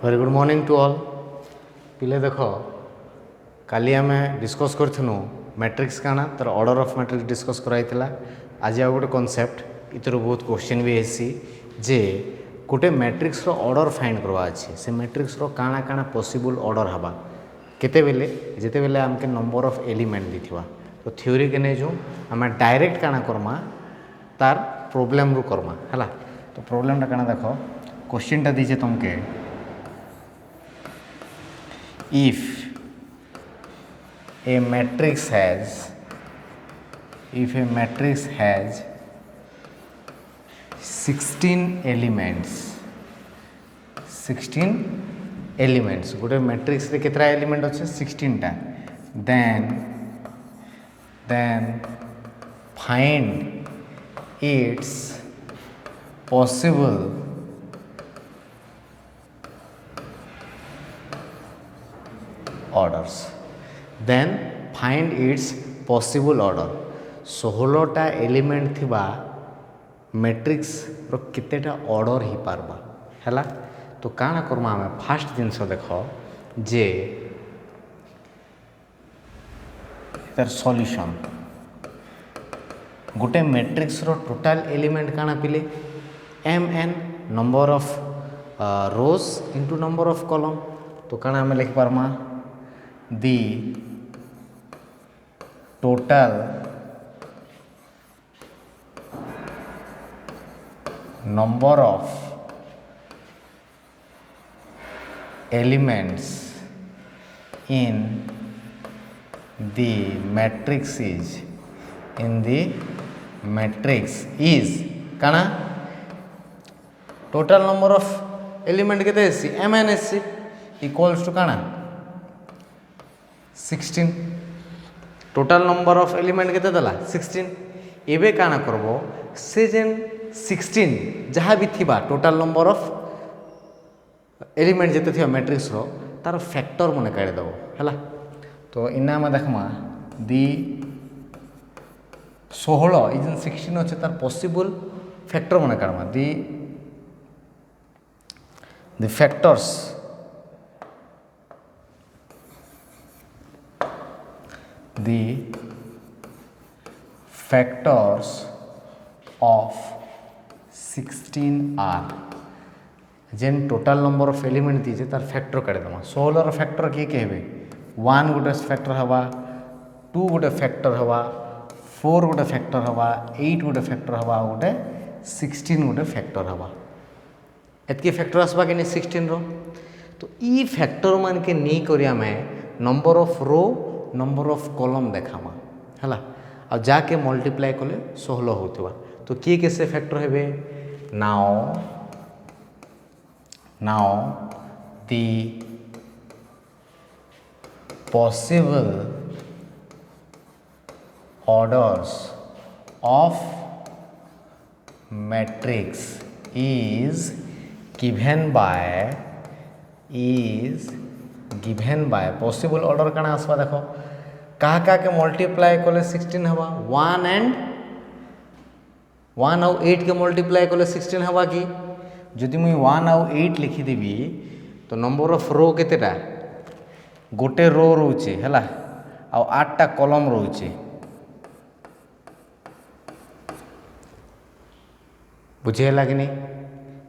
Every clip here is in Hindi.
Very good morning to all पिले देख काली आम डिस्कस करूँ मैट्रिक्स काना तर ऑर्डर ऑफ मैट्रिक्स डिस्कस कराइला। आज आ गोटे कॉन्सेप्ट इतर बहुत क्वेश्चन भी आसी जे गोटे मैट्रिक्स रो ऑर्डर फाइंड करवा अच्छे से मैट्रिक्स रो काना काना पॉसिबल ऑर्डर हवा केते बेले जेते बेले आमके नंबर ऑफ एलिमेंट दिथिबा तो थ्योरी के नहीं जो आम डायरेक्ट काना करमा तार प्रॉब्लम रु करमा हला। तो प्रॉब्लम टा काना देखो क्वेश्चन टा दीजिए तुमके if a matrix has 16 elements गोटे मैट्रिक्स रे कितना एलिमेंट अच्छे 16 टा then find its possible orders then find its possible order 16टा एलिमेंट थिबा मैट्रिक्स रो कितेटा ऑर्डर ही पारबा हैला। तो काना करमा हमें फास्ट जिनस देख जे तार सॉल्यूशन गोटे मैट्रिक्स रो टोटल एलिमेंट काना पिले mn number of rose into number of column. तो काना हमें लिख पारमा the total number of elements in the matrix is काना total number of element केते AC mn AC equals to काना 16 टोटल नंबर ऑफ एलिमेंट केते दला 16 एबे काना करबो से जेन 16 जहाँ भी थिबा टोटल नंबर ऑफ एलिमेंट जेते थिबा मैट्रिक्स रो तार फैक्टर मने काढी दबो हैला। तो इना में देखमा दी 16 ई जेन 16 अछि तार पॉसिबल फैक्टर मने काढमा दी फैक्टर्स of 16 are जेन टोटल नंबर ऑफ एलिमेंट दीजिए तार फैक्टर काढ़ी दमा 16 फैक्टर किए कहबे 1 गोटे फैक्टर हवा 2 गोटे फैक्टर हवा 4 गोटे फैक्टर हवा 8 गोटे फैक्टर हवा गोटे 16 गोटे फैक्टर हवा एतके फैक्टर आसबा कि 16 रो। तो ई फैक्टर मान के नहीं करिया में number of row number of column देखामा हैला आ जाके मल्टीप्लाई कले 16 होतबा। तो किए कैसे फैक्टर हेबे now the possible orders of matrix is given by possible order काना आसबा देखो कहा के मल्टीप्लाई कले 16 हवा 1 आउ 8 के मल्टीप्लाई कले 16 हवा कि जदि मुई 1 आउ 8 लिखिदेवी तो नंबर ऑफ रो केतेटा गोटे रो रोचे हैला आउ 8टा कॉलम रोचे बुझेला कि नहीं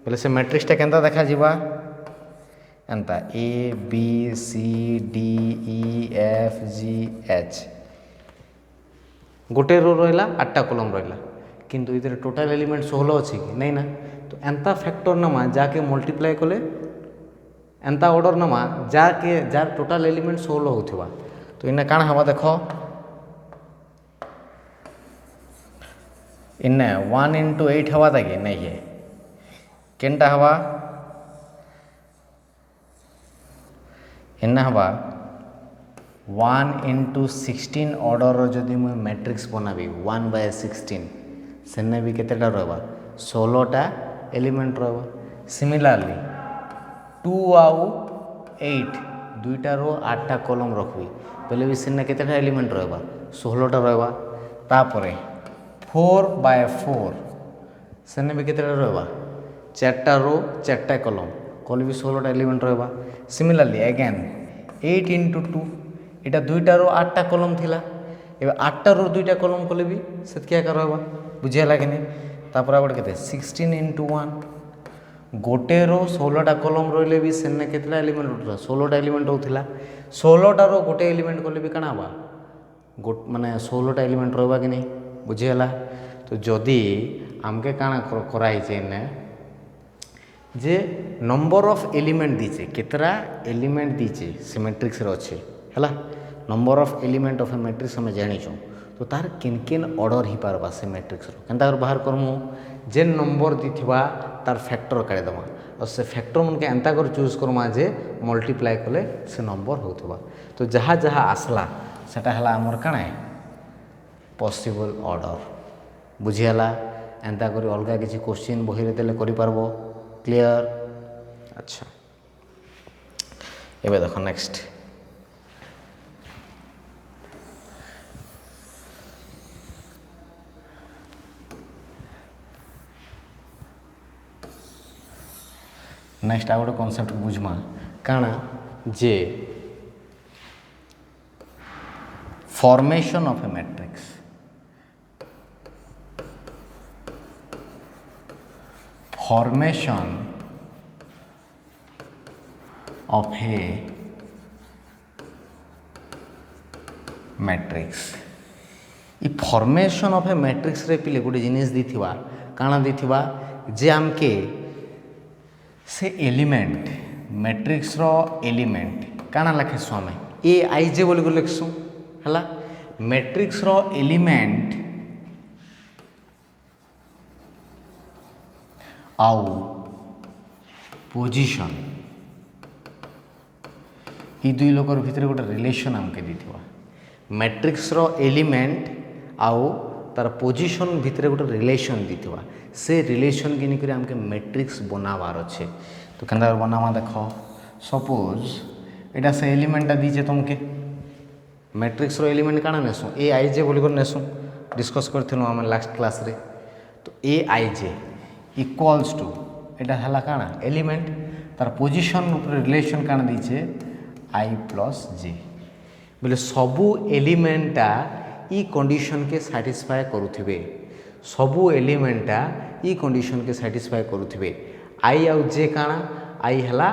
बोले से मैट्रिक्स टा केनता देखा जीवा एंता A B C D E F G H गोटे रो रहा 8टा कॉलम रहा किंतु इधर टोटल एलिमेंट 16 अच्छी कि नहीं ना। तो एंता फैक्टर नमा जाके मल्टीप्लाई कले एंता ऑर्डर नमा जाके जार टोटल एलिमेंट 16 होथिबा। तो इन्ना काना हवा देखो इन्ने 1 into 8 हवा था कि नहीं है केनटा हवा इन्ना हवा 1 into 16 ऑर्डर जदि मुई मैट्रिक्स बनाबी 1/16 सेने भी केतेटा रहबा 16टा एलिमेंट रहबा। सिमिलरली 2 आउ 8 दुईटा रो 8टा कॉलम रखबी पहले भी सेने केतेटा एलिमेंट रहबा 16टा रहबा। तापरे 4/4 सेने भी केतेटा रहबा 4टा रो 4टा कॉलम कले भी 16टा एलिमेंट रहा। सिमिलरली अगेन 8 इंटू 2 यहाँ 2टार 8टा कलम थिला ए 8टार 2टा कलम कले भी से रहा बुझीगला कि नहीं। तापर गोटे के 16 इंटू 1 गोटे रो 16टा कलम रही भी से के एलिमेंट उठा 16टा एलिमेंट होता 16टार गोटे एलिमेंट कले भी काଣା हवा माने 16टा एलिमेंट रहा कि नहीं बुझीगला। तो जदि आमके काଣା कराई जे नंबर ऑफ एलिमेंट दीचे केतरा एलिमेंट दीचे से मैट्रिक्स रे अच्छे है number of element of a matrix हमें जानीचु तो तार किन किन ऑर्डर ही पारबा से मैट्रिक्स रो केनता बाहर करमु जेन नंबर दीथिबा तार फैक्टर काढ़ी दमा और से फैक्टर मन के एंता कर चूज करमा जे मल्टीप्लाई कले से नंबर होतबा। तो जहाँ जहाँ आसला सेटा हला हमर काଣା पॉसिबल ऑर्डर बुझीगला। एंता करी अलगा किसी क्वेश्चन बही रे देले करि पारबो क्लियर। अच्छा एबे देखो नेक्स्ट नेक्स्ट आ गोटे कॉन्सेप्ट बुझमा काଣା जे formation of a matrix formation of a matrix ई फॉर्मेशन ऑफ ए मैट्रिक्स रे पिले गोटे जिनिस दीथिबा काଣା दीथिबा जे आमके से एलिमेंट मैट्रिक्स रो एलिमेंट काଣା लिखसु आमे ए आई जे बोली लिखसु हला मैट्रिक्स रो एलिमेंट आउ पोजीशन ई दुई लोकर भितर गोटे रिलेशन आमके दीथिबा मैट्रिक्स रो एलिमेंट आउ तार पोजीशन भितर गोटे रिलेशन दीथिबा से रिलेशन के निकरी आमके मैट्रिक्स बनावार अच्छे। तो केंदा बनावा देख सपोज एटा से एलिमेंटा दीचे तुमके मैट्रिक्स रो एलिमेंट काଣା नेसु ए आई जे बोली कर नेसु डिस्कस करथिनु हम लास्ट क्लास रे। तो ए आई जे इक्वल्स टू एटा हला काଣା एलिमेंट तार पोजीशन ऊपर रिलेशन काଣା दीचे आई प्लस जे बोले सबू एलिमेंटा ई कंडीशन के सैटिस्फाई करुथिबे सबू एलिमेंटा ई कंडीशन के सैटिस्फाई करुथिबे। आई आउ जे काଣା आई हला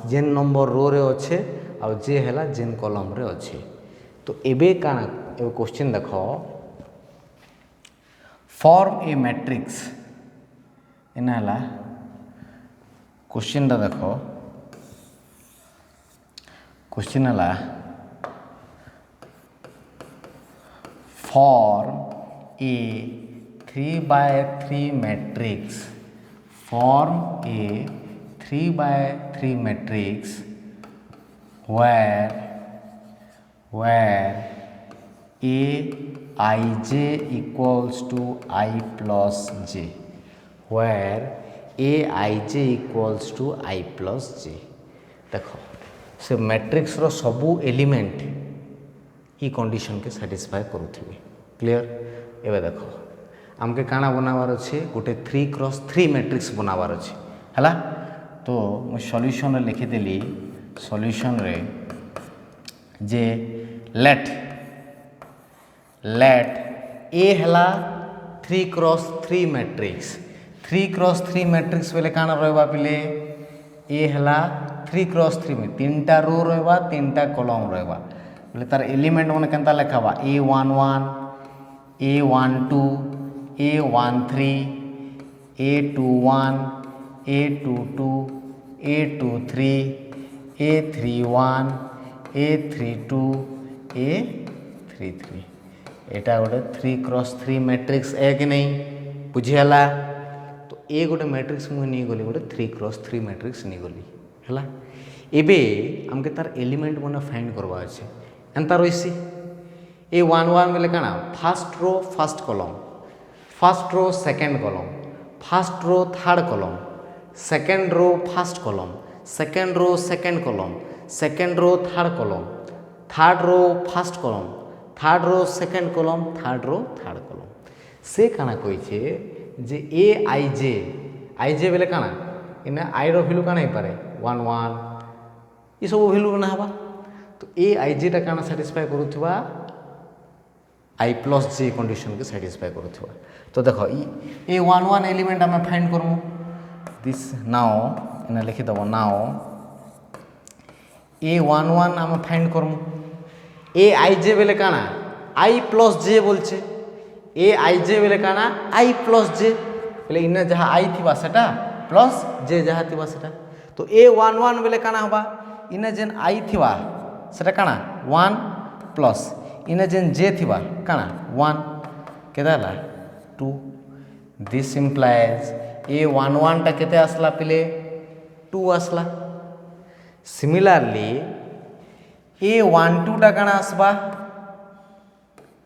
जेन नंबर रो रे अच्छे आउ जे हला जेन कॉलम रे अच्छे। तो एबे काଣା एबे क्वेश्चन देखो फॉर्म ए मैट्रिक्स एना हला क्वेश्चन दा देखो क्वेश्चन हला form A 3x3 matrix form a 3x3 matrix where a ij equals to I plus j where a ij equals to I plus j। देखो से मैट्रिक्स रो सबू एलिमेंट ई कंडीशन के सैटिस्फाई करुथिबे क्लियर। एबे देखो आमके काଣା बनावार अच्छे गोटे 3x3 मैट्रिक्स बनावार अच्छे है। तो मु सॉल्यूशन रे लिखिदेली सॉल्यूशन रे जे लेट ए हला 3x3 मैट्रिक्स 3x3 मैट्रिक्स बेले काଣା रहबा पिले ए हला 3x3 में 3टा रो रहबा 3टा कॉलम रहबा बोले तार एलिमेंट माने केनता लिखाबा A11 A12 A13 A21 A22 A23 A31 A32 A33 एटा गोटे 3x3 मैट्रिक्स है कि नहीं बुझीगला। तो ए गोटे मैट्रिक्स मुझे नहीं गली गोटे 3x3 मैट्रिक्स नहीं गली है। एबे हमके तार एलिमेंट मैंने फाइंड करवा अच्छे एंता रही A11 बेले काଣା first row first column first row second column first row third column second row first column second row second column second row third column third row first column third row second column third row third column से काଣା कहिछे जे ए आई जे बेले काଣା इना आई रो भैल्यू काना हो पारे 1 1 ये सब भैल्यू ना हवा तो ए आई जेटा काना साटिस्फाई करुवा आई प्लस जे कंडीशन के साटिस्फाई करुवा तो देख ए 1 1 एलिमेंट आम फाइंड करमु दिस नाउ इना लिखिदेव नाउ ए 1 1 आम फाइंड करमु ए आई जे बेले काना आई प्लस जे बोलছে ए आई जे बेले काना आई प्लस जे बेले इना जहाँ आई थिबा सेटा प्लस जे जहाँ थिबा सेटा तो ए 1 1 बेले काना हबा इना जेन आई थिबा सेटा काना 1 प्लस इना जेन जे थिबा काना 1 केदा हला 2 दिस इम्प्लाइज ए 1 1 टा केते आसला पिले 2 आसला सिमिलरली ए 1 2 टा काना आसबा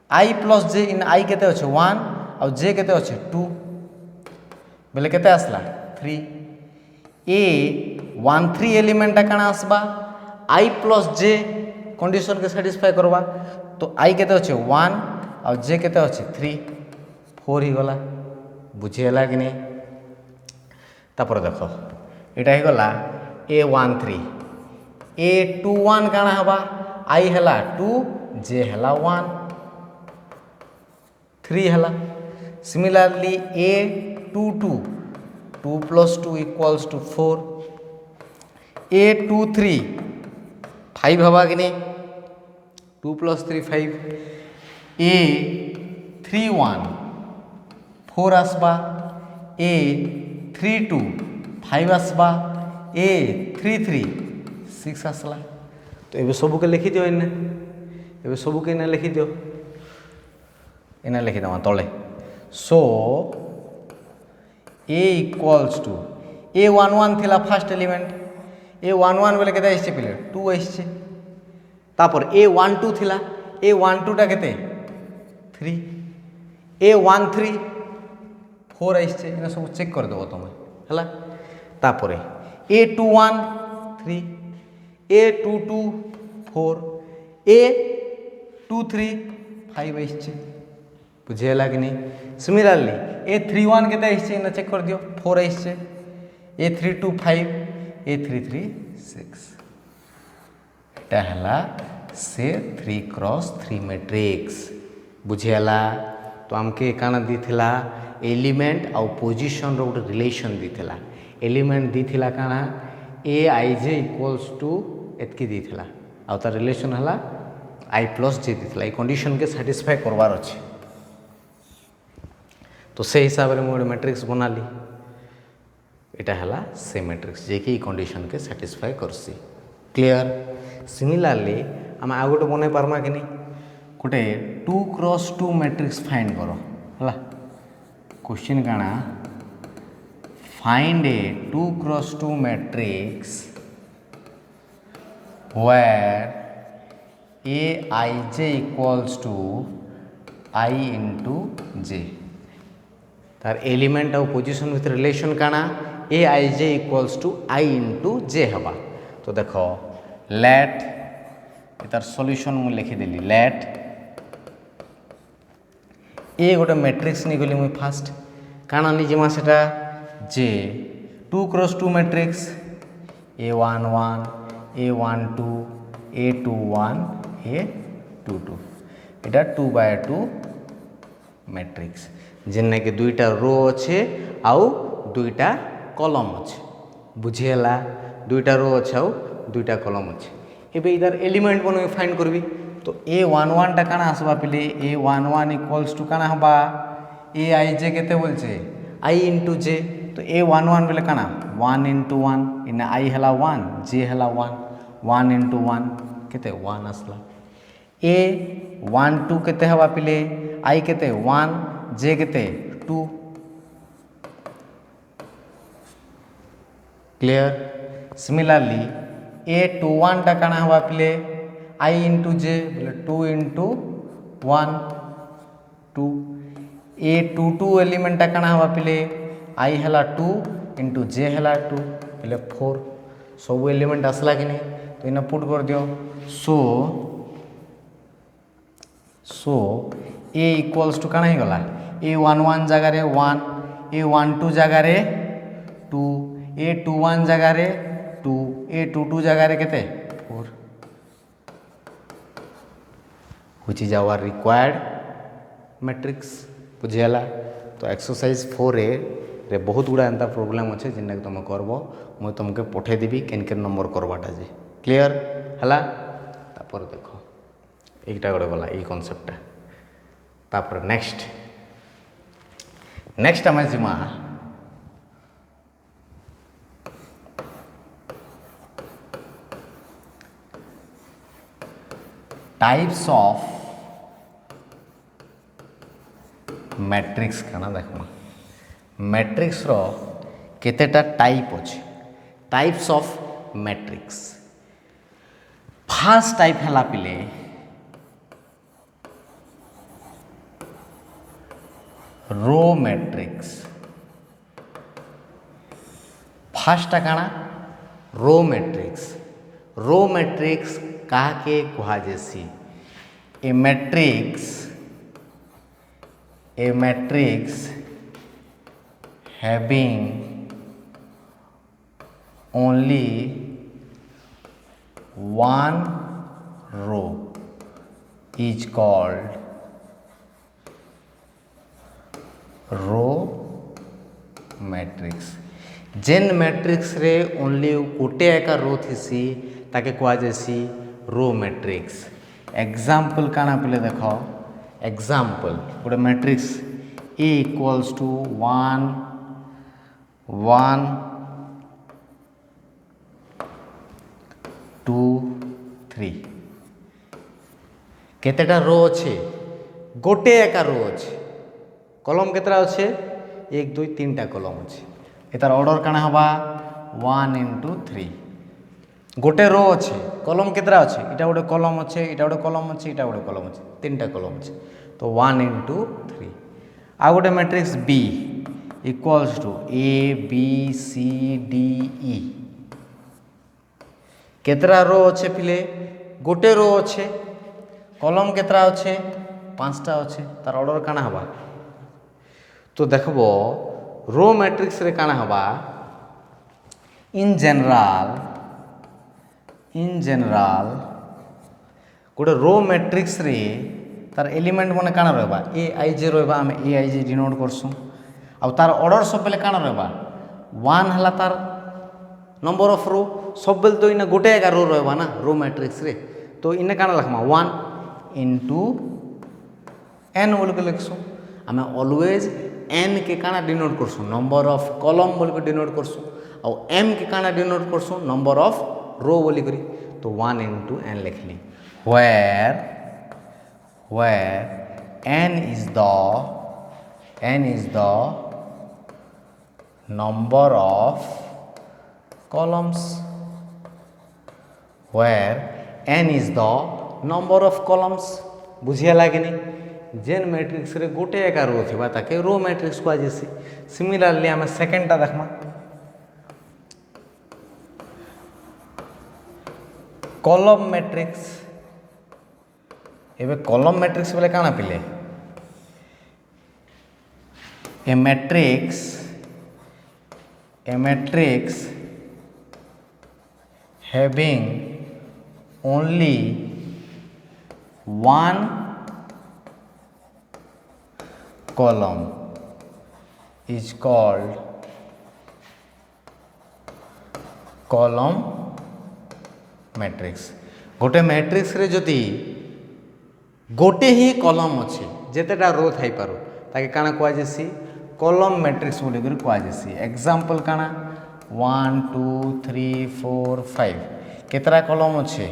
आई प्लस जे इन आई केते अच्छे 1 और जे केते अच्छे 2 बेले केते आसला 3 ए 1 3 एलिमेंट काना आसबा आई प्लस जे कंडीशन के साटिस्फाई करवा तो आई केते अच्छे 1 और जे केते अच्छे 3 4 ही गला बुझीगला कि नहीं तापर देख एटा ही गला ए 1 3 ए 2 1 काना हबा आई हला 2 जे हला 1 3 हला similarly a 2 2 2 plus 2 equals to 4 a 2 3 5 हवा कि नहीं 2 प्लस 3 5 ए 3 1 4 आसबा ए 3 2 5 आसबा ए 3 3 6 आसला तो ये सबू के लिखी दियो इन्हें ये सबू के इन्हें लिखी दियो इन्हें लिखी दवा तले सो ए इक्वल्स टू ए 1 1 थिला फर्स्ट एलिमेंट ए 1 1 बेले केते आइछे पिले 2 आइछे तापर ए 1 2 थिला ए 1 2 टा केते 3 ए 1 3 4 आइछे इना सब चेक कर देबो तुम हला तापर ए 2 1 3 ए 2 2 4 ए 2 3 5 आइछे बुझेला कि नहीं सिमिलरली ए 3 1 केते आइछे ना चेक कर दियो 4 आइछे ए 3 2 5 ए 3 3 6 एटा हला से 3 क्रॉस 3 मैट्रिक्स बुझेला तो हमके काना दीथिला एलिमेंट और पोजीशन रो गोटे रिलेशन दीथिला एलिमेंट दीथिला काना A I J equals to एतकी दीथिला आ तार रिलेशन हला आई प्लस जे दीथिला ए कंडीशन के साटिस्फाई करवार अछि तो से हिसाब रे मोर मैट्रिक्स बनाली एटा हला से मैट्रिक्स जे कि कंडीशन के साटिस्फाई करसी क्लियर सिमिलरली हम आ गोटे बने पारमा कि नहीं गोटे 2 क्रॉस 2 मैट्रिक्स फाइंड करो हला क्वेश्चन काना find A 2 cross 2 matrix where a I j equals to I into j तार एलिमेंट और पोजीशन विथ रिलेशन काना A I J equals to I into जे हवा तो देखो लेट तार सॉल्यूशन मु लिखिदेली लेट ए गोटे मैट्रिक्स नहीं गली मुई फास्ट काना निजेमा सेटा जे 2 cross 2 matrix A 1 1 A 1 2 A 2 1 A 2 2 Etah 2 bye 2 matrix जिनने के दुईटा रो अच्छे आउ दुईटा कलम अच्छे बुझेला दुईटा रो अच्छे आउ दुईटा कलम अच्छे एबे इधर एलिमेंट बन फाइंड करबी तो ए 1 1 टा काना आसबा पिले ए 1 1 इक्वल्स टू काना हबा ए आई जे केते बोलछे आई इंटू जे तो ए 1 1 बेले काना 1 इंटू 1 इन आई हला 1 जे हला 1 1 इंटू 1 केते 1 आसला ए 1 2 केते हबा पिले आई केते 1 जे केते 2 क्लियर सिमिलरली ए 2 1 टा काना हवा पिले आई इंटू जे बोले 2 इंटू 1 2 ए 2 2 एलिमेंट टा काना हवा पिले आई हला 2 इंटू जे हला 2 बोले 4 सब एलिमेंट आसला कि नहीं तो इना पुट कर दियो सो ए इक्वल्स टू काना ही गला ए 1 1 जगह रे 1 ए 1 2 जगह रे 2 A21 जगार 2 A22 जगार केते 4 which is our required matrix बुझीगला। तो एक्सरसाइज 4A रे बहुत गुड़ा एंता प्रोब्लेम अच्छे जिनका तुम करब मुझे तुमके पठेदेवी केन केन नंबर करवाटा जे क्लियर है। तापर देख এইটা गोटे गला ये कनसेप्टा। तापर नेक्स्ट आम जीमा टाइप्स ऑफ मैट्रिक्स काना देखमा मैट्रिक्स रो केतेटा टाइप अच्छे types of matrix. First type है पिले रो मैट्रिक्स। फर्स्ट काना रो मैट्रिक्स। रो मैट्रिक्स कहा के कहा जैसी a matrix having only one row is called row matrix. जेन मैट्रिक्स रे ओनली गोटे एका रो थीसी ताके कहा जैसी रो मैट्रिक्स। एग्जाम्पल काना पिले देख एग्जाम्पल गोटे मैट्रिक्स ए इक्वल्स टू 1 1 2 3 केतेटा रो अच्छे गोटे एका रो अच्छे कलम केतरा अच्छे 1 2 3 टा कलम अच्छे एतार ऑर्डर काना हवा 1 into 3 गोटे रो अच्छे कलम केतरा अच्छे इटा गोटे कलम अच्छे इटा गोटे कलम अच्छे इटा गोटे कलम अच्छे 3 टा कलम अच्छे तो 1 into 3। आ गोटे matrix B equals to A B C D E केतरा रो अच्छे पिले गोटे रो अच्छे कलम केतरा अच्छे 5टा अच्छे तार ऑर्डर काना हवा। तो देखबो रो मैट्रिक्स रे काना हवा इन जनरल गोटे रो मैट्रिक्स रे तार एलिमेंट माने काना रहबा ए आई जे रहबा आम ए आई जे डिनोट करसु आ तार ऑर्डर सब बेले काना रहबा 1 हला तार नंबर ऑफ रो सब बेले तो इना गोटे एका रो रहबा ना रो मैट्रिक्स रे तो इने काना लखमा 1 into n बोल के लिखसु आम ऑलवेज n के काना डिनोट करसु नंबर ऑफ कॉलम बोल के डिनोट करसु और m के काना डिनोट करसु नंबर ऑफ रो बोली करी तो 1 into n लिखली where n is the number of columns where n is the number of columns बुझिया लागे नहीं जेन मैट्रिक्स रे गोटे एका रो थिबा ताके रो मैट्रिक्स को आजेसी। सिमिलरली आम सेकेंड टा देखमा कॉलम मैट्रिक्स। एबे कॉलम मैट्रिक्स बोले काना पिले a matrix having only one column is called column matrix. गोटे मैट्रिक्स रे जदि गोटे ही कॉलम अच्छे जेतेटा रो थाई पारो ताके काना कहा जैसी कॉलम मैट्रिक्स बोली कर कहा जैसी। एग्जांपल काना 1 2 3 4 5 केतरा कॉलम अच्छे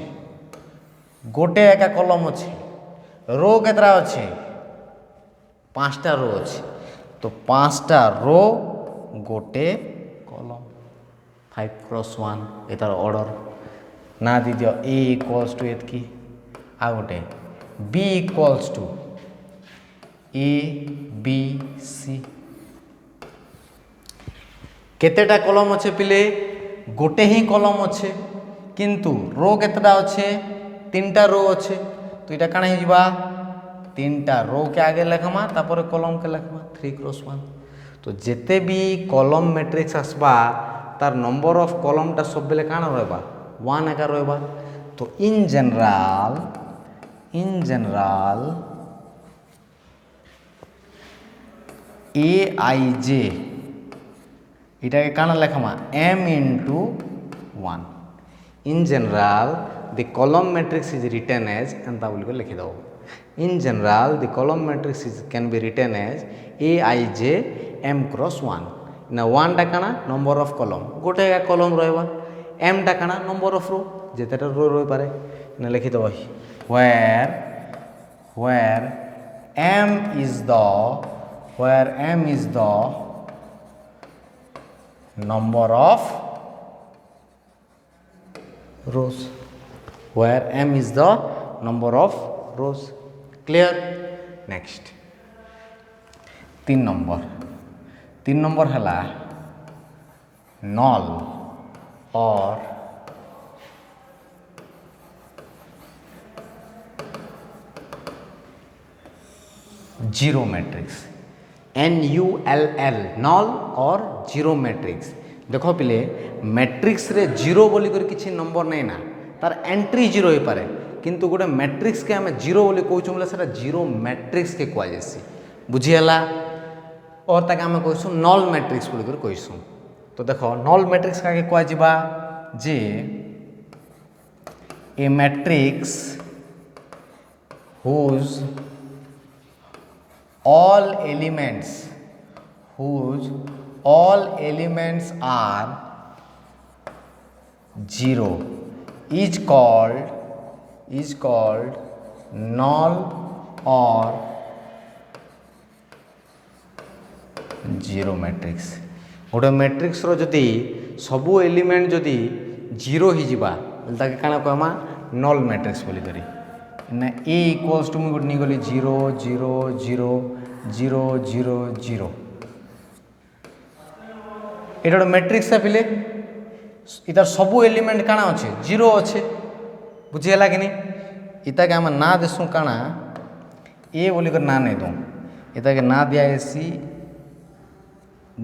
गोटे एका कॉलम अच्छे रो केतरा अच्छे 5टा रो अच्छे तो 5टा रो गोटे कॉलम 5 क्रॉस 1 एतार ऑर्डर ना दी दियो ए इक्वल्स टू एतकी आ गोटे B equals to A B C केतेटा कॉलम अच्छे पिले गोटे ही कॉलम अच्छे किंतु रो केतेटा अच्छे 3टा रो अच्छे तो इटा काना हिजबा 3टा रो के आगे लिखमा तापर कॉलम के लिखमा 3 क्रॉस 1। तो जेते भी कॉलम मैट्रिक्स आसबा तार नंबर ऑफ कॉलमटा सब बेले काना रहबा 1 एका रहबा तो इन जनरल aij এটা কানা লেখামা m into 1 in general the column matrix is written as एंता बोल के लिखि दो in general the column matrix can be written as aij m cross 1 ना 1 टा काना नंबर ऑफ कॉलम गोटे का कॉलम रहबा m टा काना नंबर ऑफ रो जेतेटा रो रही पारे ना लिखि दो where m is the number of rows where m is the number of rows clear next 3 number हला null or zero matrix NULL null और जीरो मैट्रिक्स देख पिले मैट्रिक्स रे जीरो बोली कर किसी नंबर नहीं ना तार एंट्री जीरो हो पारे किंतु गोटे मैट्रिक्स के आम जीरो बोली कहूँ बोले से जीरो मैट्रिक्स के कहुसी बुझीगला और ताके आम कहूँ नल मैट्रिक्स बोली कर कहूँ तो देख नल मैट्रिक्स का कहवा जे a matrix whose all elements are zero is called null or zero matrix गोटे मैट्रिक्स रो जदि सबू एलिमेंट जदि जीरो ही जिबा ताके काना कहमा नल मैट्रिक्स बोली करी ना ए इक्वल्स टू मुझे नहीं गली 0 0 0 0 0 0 एटा गोटे मैट्रिक्स पिले इतार सबू एलिमेंट काना अच्छे जीरो अच्छे बुझीगला कि नहीं इता के आम ना देसुँ काना ए बोली कर ना नहीं दूँ इता के ना दिया एसी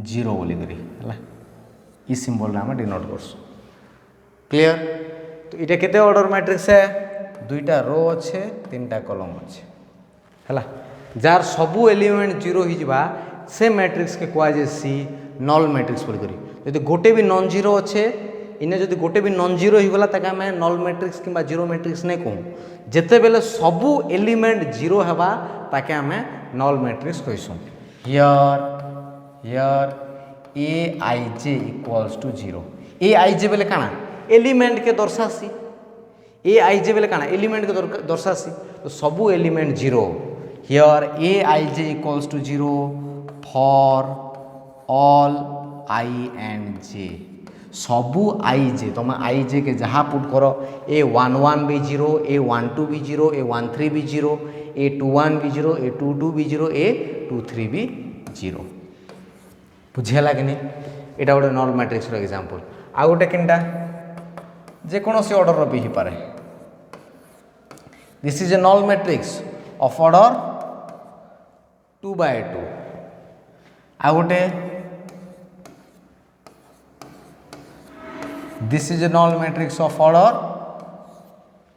जीरो बोली करी है ई सिंबल आम डिनोट करसु क्लियर तो ये केते ऑर्डर मैट्रिक्स है दुईटा रो अच्छे 3टा कॉलम अच्छे है जार सबू एलिमेंट जीरो ही जावा से मैट्रिक्स के कहुसी नल मैट्रिक्स बोली करी यदि गोटे भी नॉन जीरो अच्छे इने जदि गोटे भी नॉन जीरो ही गला ताके आम नल मैट्रिक्स किंबा जीरो मैट्रिक्स नहीं कहूँ जिते बेले सबू एलिमेंट जीरो हेबा ताके आम नल मैट्रिक्स कहूँ here aij equals to 0 aij बेले काना एलिमेंट के दर्शासी aij बेले काना एलिमेंट के दर्शासी तो सबू element zero here aij equals to 0 for all i and j सबू i j तुम i j के जहाँ पुट करो a11 भी 0 a12 भी 0 a13 भी 0 a21 भी 0 a22 भी 0 a23 भी 0 बुझीगला कि नहीं यहाँ गोटे नल मैट्रिक्स एग्जांपल आ गोटे किनटा जेकोसी ऑर्डर भी हो पारे this is a null matrix of order 2/2 आ गोटे this is a null matrix of order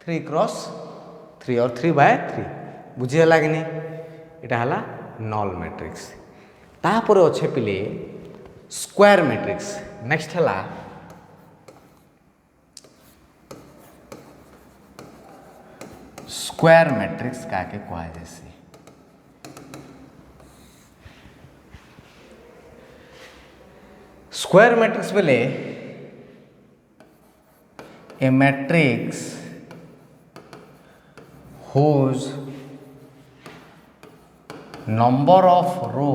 3x3 और 3/3 बुझीगला कि नहीं यहाँ है नल मैट्रिक्स तापर अच्छे पिले स्क्वायर मैट्रिक्स नेक्स्ट है स्क्वायर मैट्रिक्स का के कहुसी स्क्वायर मैट्रिक्स बेले a matrix whose number of row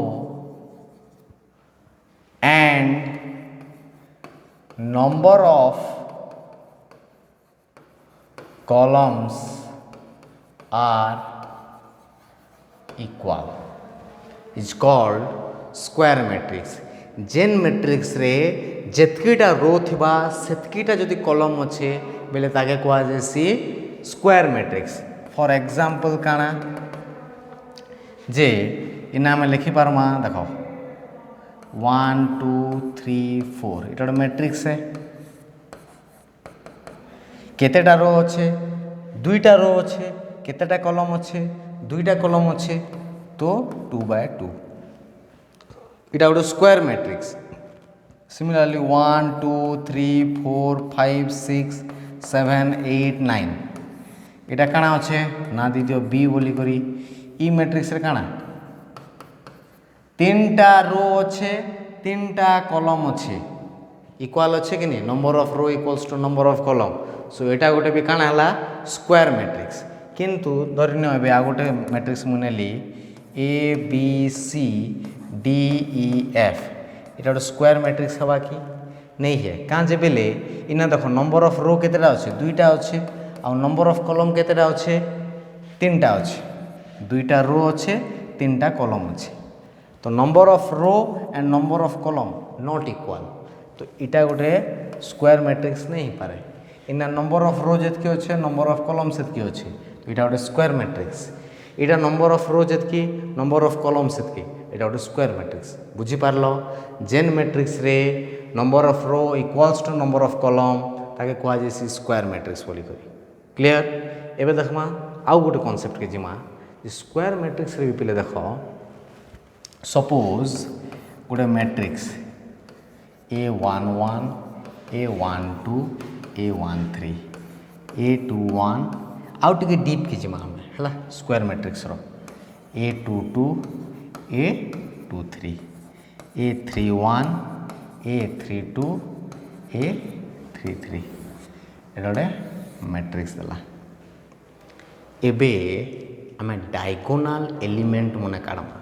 and number of columns are equal is called square matrix जेन मैट्रिक्स रे जेतकीटा रो थिबा सेतकीटा जदि कॉलम अच्छे बेले ताके कहुसी स्क्वायर मैट्रिक्स फॉर एग्जांपल काना जे इना में लिखि पारमा देखो 1 2 3 4 এটা গোটে मैट्रिक्स है केतेटा रो अच्छे दुईटा रो अच्छे केतेटा कॉलम अच्छे दुईटा कॉलम अच्छे तो 2/2 इटा गोटे स्क्वायर मैट्रिक्स सिमिलरली 1 2 3 4 5 6 7 8 9 इटा काଣା अच्छे ना दीजिए बी बोली करी ई मैट्रिक्स रे काଣା तीनटा रो अच्छे तीनटा कॉलम अच्छे इक्वाल अच्छे कि नहीं number of row equals to number of column so एटा गोटे भी काଣା हला स्क्वायर मैट्रिक्स किंतु धरिन ए आ गोटे मैट्रिक्स मुनेली A B C D E F इटा गोटे स्क्वायर मैट्रिक्स हवा कि नहीं है कहाँ जे बेले इना देखो नंबर ऑफ रो केतेटा अच्छे दुईटा अच्छे आ नंबर ऑफ कॉलम केतेटा अच्छे तीनटा अच्छे दुईटा रो अच्छे तीनटा कॉलम अच्छे तो number of row and number of column not equal तो इटा गोटे स्क्वायर मैट्रिक्स नहीं पारे इना नंबर ऑफ रो जितकी अच्छे नंबर ऑफ कॉलम सेतकी अच्छे तो इटा गोटे स्क्वायर मैट्रिक्स इटा नंबर ऑफ रो जितकी नंबर ऑफ कॉलम सेतकी इटा गोटे स्क्वायर मैट्रिक्स बुझी पारलो जेन मैट्रिक्स रे number of row equals to number of column ताके कहा जेसी स्क्वायर मैट्रिक्स बोली करी क्लियर एबे देखमा आउ गोटे कांसेप्ट के जिमा स्क्वायर मैट्रिक्स रे भी पहले देखो सपोज गोटे matrix A11 A12 A13 A21 आउ टिके डीप की जिमा हमें है स्क्वायर मैट्रिक्स रो A22 A23 A31 A32 A33 एटा मैट्रिक्स देला एबे आम डायगोनाल एलिमेंट मने काढमा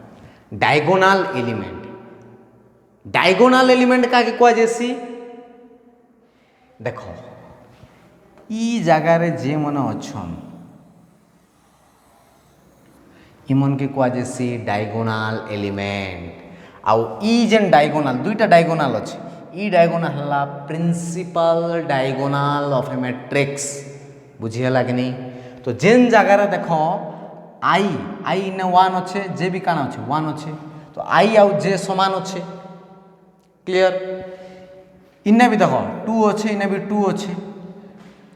डायगोनाल एलिमेंट का कह जेसी देखो ई जगार जे मन अच्छन इमन के कह जेसी डायगोनाल एलिमेंट आउ ई जेन डायगोनाल दुईटा डायगोनाल अच्छे ई डायगोनाल हला principal diagonal of a matrix बुझीगला कि नहीं तो जेन जगार देखो आई इन 1 अच्छे जे भी काना अच्छे 1 अच्छे तो आई आउ जे समान अच्छे क्लियर इन्ने भी देखो 2 अच्छे इन्ने भी 2 अच्छे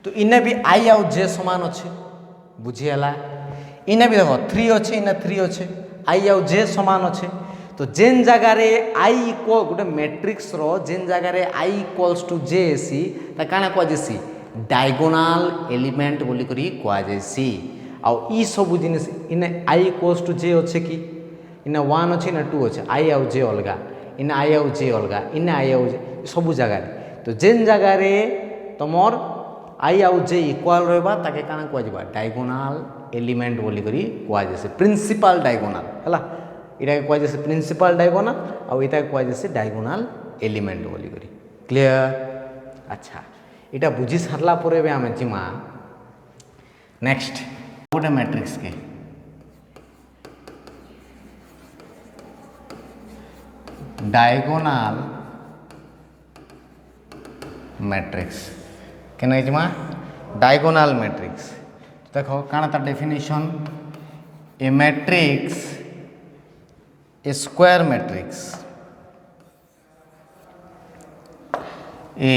तो इन्ने भी आई आउ जे समान अच्छे बुझीगला इन्ने भी देखो 3 अच्छे इन्ने 3 अच्छे आई आउ जे समान अच्छे तो जेन जगार आई इक्वल गोटे मैट्रिक्स रो जेन जगार आई इक्वल्स टू जे सी ता काना कह जेसी डायगोनाल एलिमेंट बोली करी कह जेसी आउ ई सब जिनिस इन्ने आई इक्वल्स टू जे अच्छे कि इन्ने 1 अच्छे इन्ने 2 अच्छे आई आउ जे अलगा इन्ने आई आउ जे अलगा इन्ने आई आउ जे सब जगार तो जेन जगार तुमर आई आउ जे इक्वल रहबा ताके काना कह जबा डायगोनाल एलिमेंट बोली करी कह जेसे प्रिंसिपल डायगोनाल हला इटा कह जेसे प्रिंसिपल डायगोनाल आउ इटा कह जेसे डायगोनाल एलिमेंट बोली करी क्लियर अच्छा इटा बुझी सारला परे बे आमे जिमा नेक्स्ट गोटे मैट्रिक्स के डायगोनाल मैट्रिक्स के जिमा डायगोनाल मैट्रिक्स देखो काना तार definition A matrix A square matrix a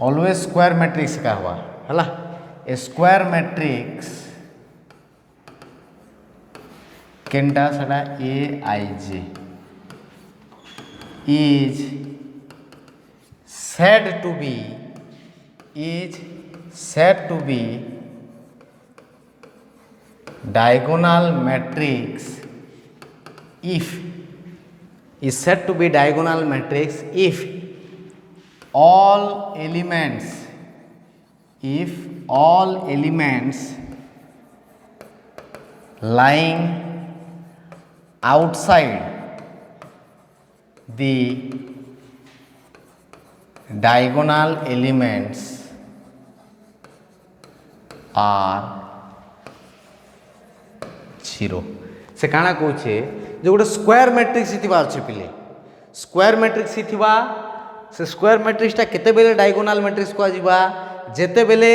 always square matrix का हुआ है ए स्क्वायर मैट्रिक्स केनटा सड़ा ए आई जे is said to be diagonal matrix if all elements lying outside the diagonal elements are 0 से काना कहूचे जो गोटे स्क्वायर मैट्रिक्स अच्छे पिले स्क्वायर मैट्रिक्स से स्क्वायर मैट्रिक्सटा केते बेले डायगोनाल मैट्रिक्स कह जिबा जेते बेले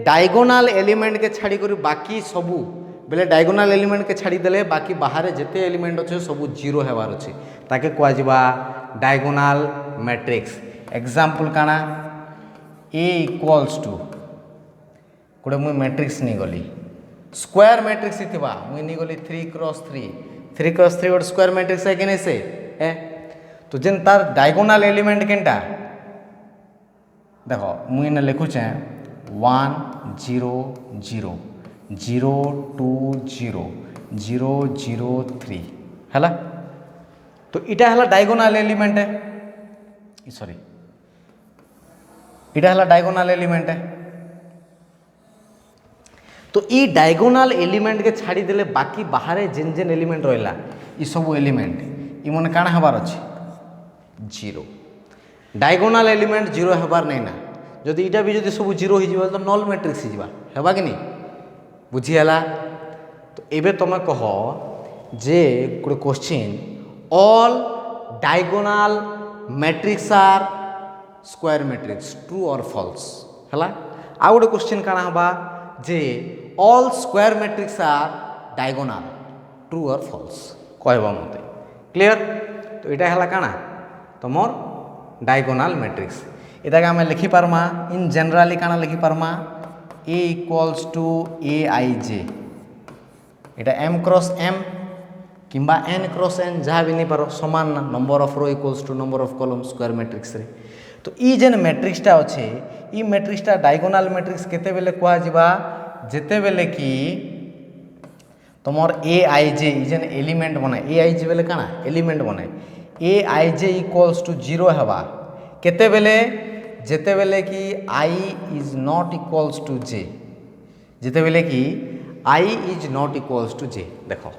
डायगोनाल एलिमेंट के छाड़ी करी बाकी सबू बेले डायगोनाल एलिमेंट के छाड़ी देले बाकी बाहर जिते एलिमेंट अच्छे सब जीरो हेबार अच्छे ताके कहुआ डायगोनाल मैट्रिक्स। एग्जाम्पल काना ए इक्वल्स टू गोटे मुई मैट्रिक्स नहीं गली स्क्वायर मैट्रिक्स ही थिबा मुई नहीं गली 3x3 3x3 गोटे स्क्वायर मैट्रिक्स है कि नहीं से ए तो जेन तार डायगोनाल एलिमेंट केनटा देखो मुई ने लिखुचे 1 0 0 0 2 0 0 0 3 है तो इटा है डायगोनाल एलिमेंट है सॉरी इटा है डायगोनाल एलिमेंट है तो ई डायगोनाल एलिमेंट के छाड़ी देले बाकी बाहर जेन जेन एलिमेंट रहा ये सब एलिमेंट इमन काण हबार अच्छे जीरो डायगोनाल एलिमेंट जीरो हबार नहीं ना जदि इटा भी जदि सब जीरो हो तो नल मैट्रिक्स होगा कि नहीं बुझीगला। तो एबे तुम कह जे गोटे question all diagonal matrix are square matrix true or false है आ गोटे क्वेश्चन काण हबा जे all square matrix are diagonal true or false कहबा मते क्लियर। तो इटा है काना तुमर डायगोनाल मैट्रिक्स इटाके आम लिखिपारमा इन जनराली काना लिखिपारमा ए equals to A I J इटा एम क्रॉस एम किंबा एन क्रॉस एन जहाँ भी नहीं पारो समान ना number of row equals to number of column square matrix रे। तो ई जेन मैट्रिक्सटा अच्छे ई मैट्रिक्सटा डायगोनाल मैट्रिक्स केते बेले कुआ जिबा जेते बेले कि तुमर ए आई जे जेन एलिमेंट बने ए आई जे बेले काना एलिमेंट बने ए आई जे इक्वल्स टू जीरो हवा केते बेले जेते बेले कि I is not equals to जे जेते बेले कि I is not equals to जे देखो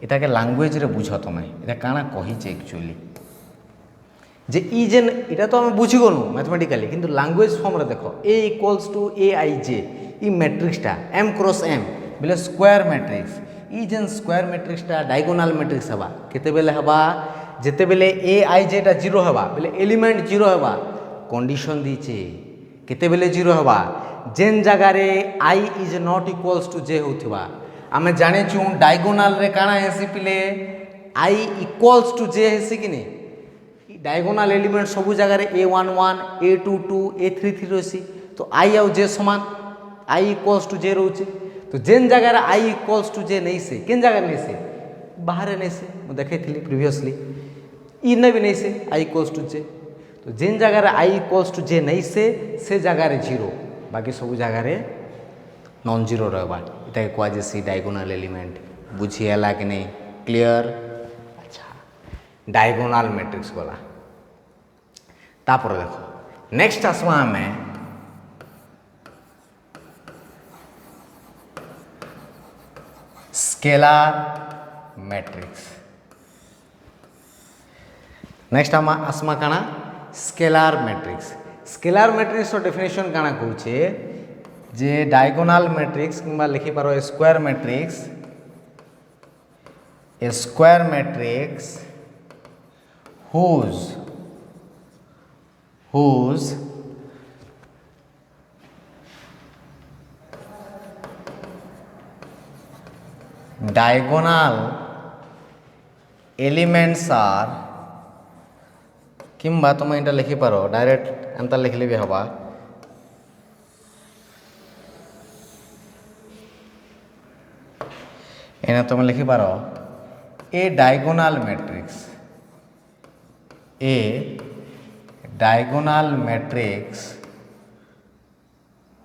इटा के लैंग्वेज रे बुझ तुम इटा काना कही एक्चुअली जे ई जेन इटा तो आम बुझीगलु मैथमेटिकली किंतु लैंग्वेज फॉर्म रे देखो A equals to A I J ई मैट्रिक्सटा एम क्रॉस एम बेले स्क्वायर मैट्रिक्स ई जेन स्क्वायर मैट्रिक्सटा डायगोनाल मैट्रिक्स हवा केते बेले हवा जेते बेले ए आई जेटा जीरो हवा बेले एलिमेंट जीरो हवा कंडीशन दीचे केते बेले जीरो हवा जेन जगह रे I is not equals to जे होथिबा आमे जाने छु डायगोनाल रे काना हेसी पिले आई इक्वल्स टू जे हेसी कि नहीं डायगोनाल एलिमेंट सब जगह रे a11 a22 a33 रही तो आई आउ जे समान आई इक्वल्स टू जे रोचे तो जेन जगह रे आई इक्वल्स टू जे नहीं से केन जगह नहीं से बाहर नहीं से मुझे देखी प्रिवियसली इन भी नहीं से आई इक्वल्स टू जे तो जेन जगह रे आई इक्वल्स टू जे नहीं से जगह रे जीरो बाकी सब जगह रे नॉन जीरो रहा इटा कह जैसी डायगोनाल एलिमेंट बुझीगला कि नहीं क्लियर। अच्छा डायगोनाल मैट्रिक्स गला तापर देखो नेक्स्ट आसवा आम स्केलार मैट्रिक्स नेक्स्ट आम आसमा काना स्केलार मैट्रिक्स डेफिनेशन काना कहूचे जे डायगोनाल मैट्रिक्स किंबा लिखि पारो square matrix whose diagonal elements are किंबा तुम इटा लिखि पारो डायरेक्ट एंता लिखले भी हवा एना तुम लिखि पारो a diagonal matrix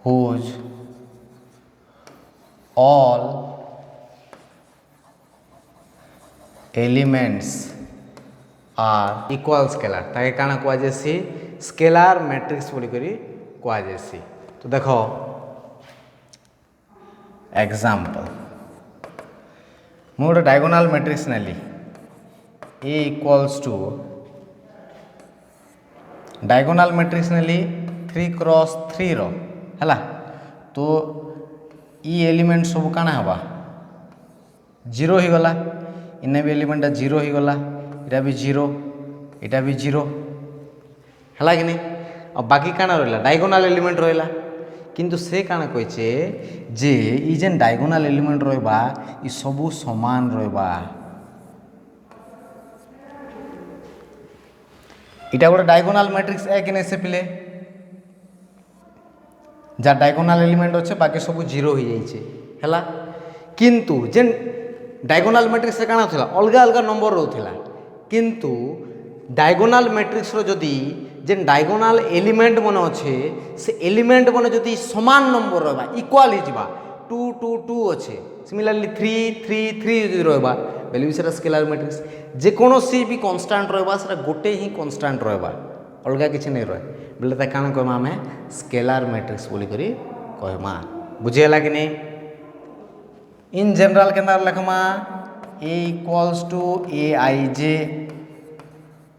whose all elements are equal scalar ताके काना कह जासी स्केलार मैट्रिक्स बोली करी कह जासी। तो देखो एग्जांपल मोर डायगोनाल मैट्रिक्स नेली a equals to diagonal matrix नेली 3x3 रो हैला तो ई एलिमेंट सब काना हवा जीरो ही गला इन्हें भी एलिमेंट जीरो ही गला इटा भी जीरो है कि नहीं अब बाकी काना रहा डायगोनाल एलिमेंट रहा किंतु से काना कहिचे जे ई जेन डायगोनाल एलिमेंट रहबा ई सबु समान रहबा। इटा गोटे डायगोनाल मैट्रिक्स ए कि नहीं से पिले जा डायगोनाल एलिमेंट अच्छे बाकी सब जीरो हो जाइए है किंतु जेन डायगोनाल मैट्रिक्स काना था अलग अलग नंबर रोला किंतु डायगोनाल मैट्रिक्स जदि जेन डायगोनाल एलिमेंट मन अच्छे से एलिमेंट मन जदि समान नंबर रहा इक्वाल हो 2 2 2 अच्छे सिमिलरली 3 3 3 जो रहा बेले भी सेटा स्केलार मैट्रिक्स जेकोसी भी कन्स्टांट रहा से गोटे ही कन्स्टांट रहा अलग किसी नहीं रहे बेले क्या कहमा आम स्केलार मैट्रिक्स बोलिक कहमा बुझीगला कि नहीं। इन जनरल के लिखमा A equals to A I J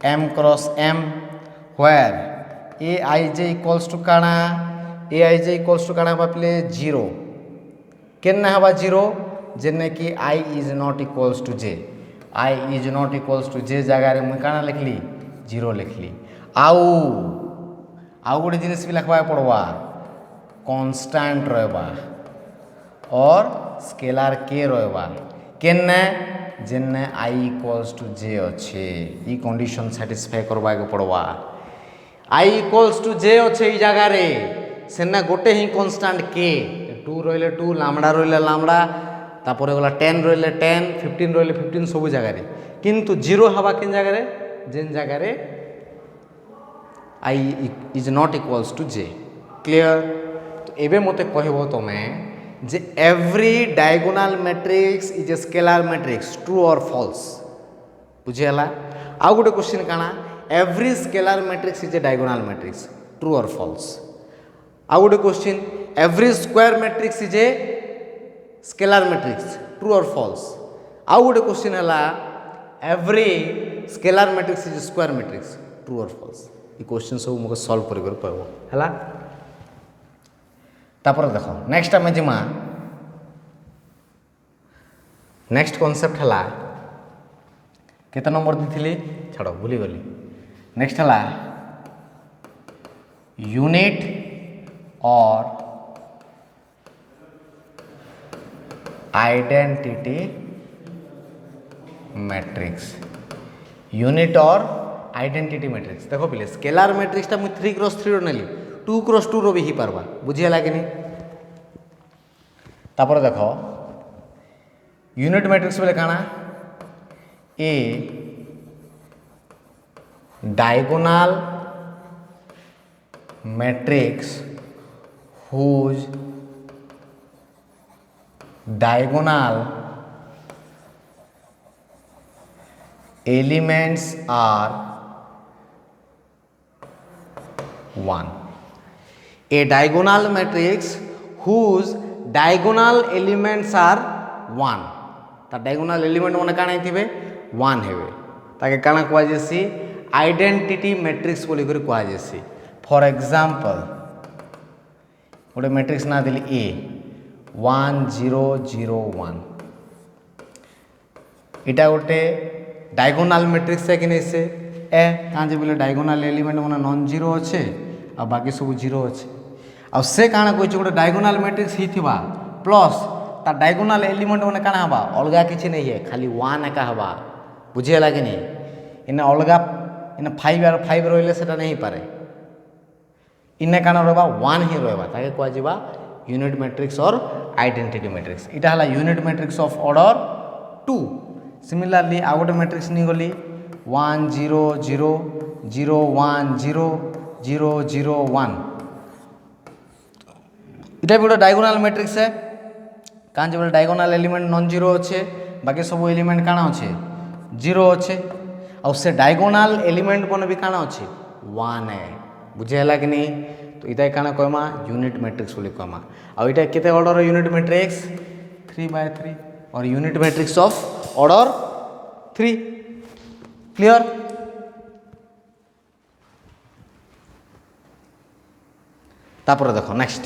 M cross M where A I J equals to काना A I J equals to काना बापले जीरो केना हवा जीरो जेने कि I is not equals to J I is not equals to J जगह मुझे काना लिखली जीरो लिखली आउ गोटे जिनिस भी लिखवा पड़वा कांस्टेंट रहबा और स्केलार के रहबा केने जेने आई इक्वल्स टू जे अच्छे ई कंडीशन सैटिस्फाई करवा के पड़वा आई इक्वल्स टू जे अच्छे ई जगह रे सेना गोटे ही कांस्टेंट के 2 रहिले 2 लामडा रहिले लामडा तापर गला 10 रहिले 10 15 रहिले 15 सब जगह रे किंतु जीरो हवा किन जगह रे जेन जगह रे I is not equals to J clear. तो एबे मते कहबो तुम्हें जे every diagonal matrix is a scalar matrix true or false बुझीगला। आउ गोटे क्वेश्चन काना every scalar matrix is a diagonal matrix true or false. आउ गोटे question every square matrix is a scalar matrix true or false. आउ गोटे क्वेश्चन है every scalar matrix is square matrix true or false. ये क्वेश्चन सब मुझे सॉल्व कर पाबो है। तापर देखो नेक्स्ट आम जिमा नेक्स्ट कॉन्सेप्ट है केते नंबर दी छाड़ भूली गली नेक्स्ट है यूनिट और आइडेंटिटी मैट्रिक्स यूनिट और आइडेंटिटी मैट्रिक्स देखो पिले स्केलार मैट्रिक्सटा मुझे 3x3 नेली 2x2 रो भी ही पारबा बुझीगला कि नहीं। तापर देखो यूनिट मैट्रिक्स बोले काना a diagonal matrix whose diagonal elements are 1 a diagonal matrix whose diagonal elements are 1 ता diagonal element माने काना हिथिबे 1 हेबे ताके काना कुआ जेसी आइडेंटिटी मैट्रिक्स बोली करी कुआ जेसी। फॉर एग्जांपल गोटे मैट्रिक्स ना देली a 1 0 0 1 इटा गोटे डायगोनाल मैट्रिक्स है कि नहीं से ए कहाँ जे बोले डायगोनाल एलिमेंट माने नॉन जीरो अच्छे आ बाकी सब जीरो अच्छे आ से काना कोइ गोटे डायगोनाल मैट्रिक्स ही थिबा प्लस ता डायगोनाल एलिमेंट माने काना हबा अलगा किछि नहीं है खाली 1 एका हबा बुझीगला कि नहीं। इने अलगा इने 5 और 5 रहले सेटा नहीं पारे इने काना रहबा 1 ही रहबा ताके कुआ जिबा यूनिट मैट्रिक्स और आइडेंटिटी मैट्रिक्स। इटा हला unit matrix of order 2। Similarly आ गोटे मैट्रिक्स नहीं गली 1 0 0 0 1 0 0 0 1 इटा भी गोटे डायगोनाल मैट्रिक्स है कहाँ जो बोले डायगोनाल एलिमेंट नॉन जीरो अच्छे बाकी सब एलिमेंट काना अच्छे जीरो अच्छे और से डायगोनाल एलिमेंट बने भी काना अच्छे 1 है बुझेगा कि नहीं। तो इटा काना कहमा यूनिट मैट्रिक्स बोली कहमा और इटा केते ऑर्डर यूनिट मैट्रिक्स 3/3 और unit matrix of order 3 clear. तापर देखो नेक्स्ट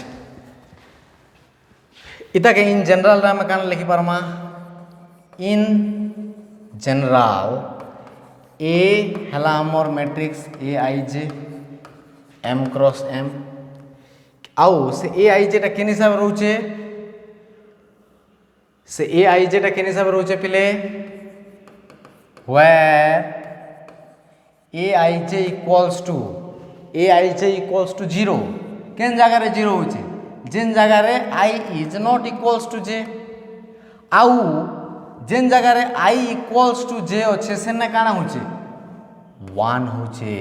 इता के इन जनरल रे हमें काना लिखि पारमा इन जनरल ए हला हमर matrix a I J M cross m आउ से ए आई जेटा केन हिसाब रोचे से ए आई जेटा केन हिसाब रोचे पिले where aij equals to 0 केन जगह रे 0 होचे जेन जगह रे I is not equals to j आउ जेन जगह रे I equals to j अच्छे से ना काना होचे 1 होचे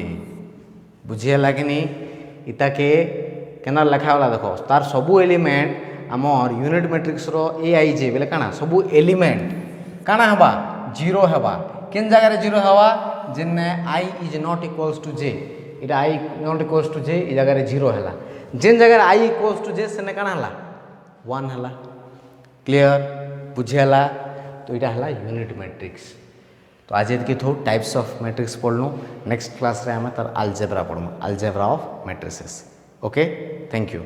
बुझियला कि नहीं इता के केना लिखा वाला देखो तार सबु एलिमेंट आमर यूनिट मैट्रिक्स रो ए आई जे बेले काना सबु एलिमेंट काना हबा 0 हबा केन जगह रे 0 हवा जेने I is not equals to j इटा I not equals to j इ जगह रे 0 हला जेन जगह रे I equals to j सेने काना हला 1 हला क्लियर बुझियला तो इटा हला यूनिट मैट्रिक्स तो आज एतकी थो टाइप्स ऑफ मैट्रिक्स पढ़लु नेक्स्ट क्लास रे आमे तार अलजेब्रा पढ़मु algebra of matrices okay thank you.